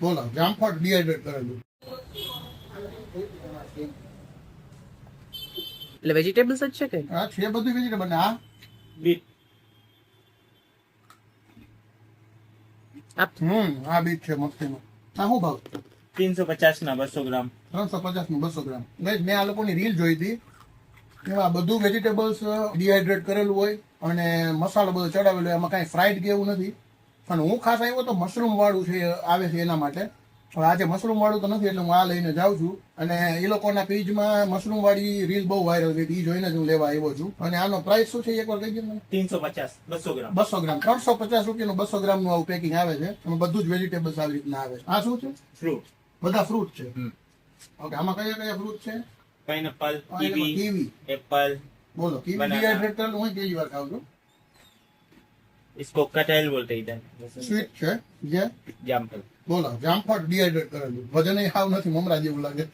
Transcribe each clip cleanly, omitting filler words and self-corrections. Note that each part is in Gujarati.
બોલો જામફળ ડિહાઇડ્રેટ કરેલું. એટલે વેજીટેબલ્સ જ છે કે આ છે બધું વેજીટેબલ ને આ બીટ આ બીટ છે મસ્તીનું. આ શું ભાવ? 350 ના 200 ગ્રામ. 350 નું 200 ગ્રામ. મેં આ લોકોની રીલ જોઈ હતી એમાં બધું વેજીટેબલ્સ ડિહાઇડ્રેટ કરેલું હોય અને મસાલો બધો ચડાવેલો હોય, એમાં કાંઈ ફ્રાઈડ કે એવું નથી. અને હું ખાસ આવ્યો તો મશરૂમ વાળું છે આવે છે એના માટે. હવે આજે મશરૂમ વાળું તો નથી એટલે હું આ લઈને જાઉં છું. અને એ લોકોના પેજમાં મશરૂમ વાળી રીલ બહુ વાયરલ થઈ હતી, એ જોઈને જ હું લેવા આવ્યો છું. અને આનો પ્રાઇસ શું છે એકવાર કહી દો મને. 350 200 ગ્રામ. 200 ગ્રામ 350 રૂપિયાનું 200 ગ્રામનું આવું પેકિંગ આવે છે. એમાં બધું જ વેજીટેબલ્સ આવી રીતના આવે છે. આ શું છે? ફ્રૂટ. બધા ફ્રૂટ છે. ઓકે, આમાં કયા કયા ફ્રૂટ છે? Pineapple, kiwi. Kiwi, apple. બોલો કિવી Banana. ડિહાઇડ્રેટ કરેલું હું પહેલી વાર ખાઉં છું. इसको कटहल बोलते हैं इधर. સ્વીટ છે જે जामफल. બોલો જામફળ ડિહાઇડ્રેટ કરેલું. વજન હાવ નથી, મમરા જેવું લાગે.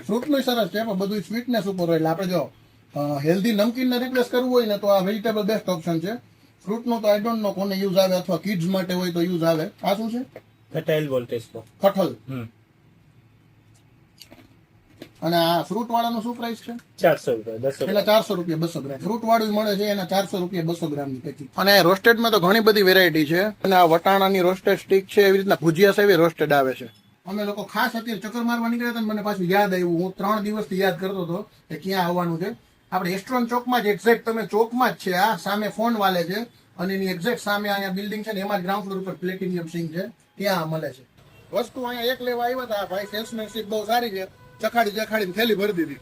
ફ્રૂટ નું સરસ છે પણ બધું સ્વીટનેસ ઉપર હોય. એટલે આપણે જો હેલ્ધી નમકીન ને રિપ્લેસ કરવું હોય ને તો આ વેજીટેબલ બેસ્ટ ઓપ્શન છે. ફ્રૂટ નો તો આઈ ડોન્ટ નો કોને યુઝ આવે અથવા કિડ્સ માટે હોય તો યુઝ આવે. આ શું છે? कटहल बोलते हैं इसको. કઠલ. हम्म. અને આ ફ્રૂટ વાળાનું શું પ્રાઇસ છે? 400 रुपये 200 એટલે 400 રૂપિયા 200 ગ્રામ. ફ્રૂટ વાળું મળે છે એના 400 રૂપિયા 200 ગ્રામ ની પેકિંગ. અને રોસ્ટેડમાં તો ઘણી બધી વેરાયટી છે. અને આ વટાણાની રોસ્ટેડ સ્ટીક છે, એવી રીતના ભુજિયા છે એવી રોસ્ટેડ આવે છે. અમે લોકો ખાસ અત્યારે ચક્કર મારવા નીકળ્યા હતા ને મને પાછું યાદ આવ્યું. હું 3 દિવસથી યાદ કરતો હતો કે ક્યાં આવવાનું છે. આપણે એસ્ટ્રોન ચોકમાં જ એક્ઝેક્ટ તમે ચોકમાં જ છે. આ સામે ફોન વાલે છે અને એની એક્ઝેક્ટ સામે અહીંયા બિલ્ડિંગ છે ને એમાં જ ગ્રાઉન્ડ ફ્લોર ઉપર પ્લેટિનિયમ સિંગ છે, ત્યાં મળે છે. વસ્તુ અહીંયા એક લેવા આવ્યા હતા ભાઈ. સેલ્સમેનશીપ બહુ સારી છે. ચખાડીને થેલી ભરી દીધી.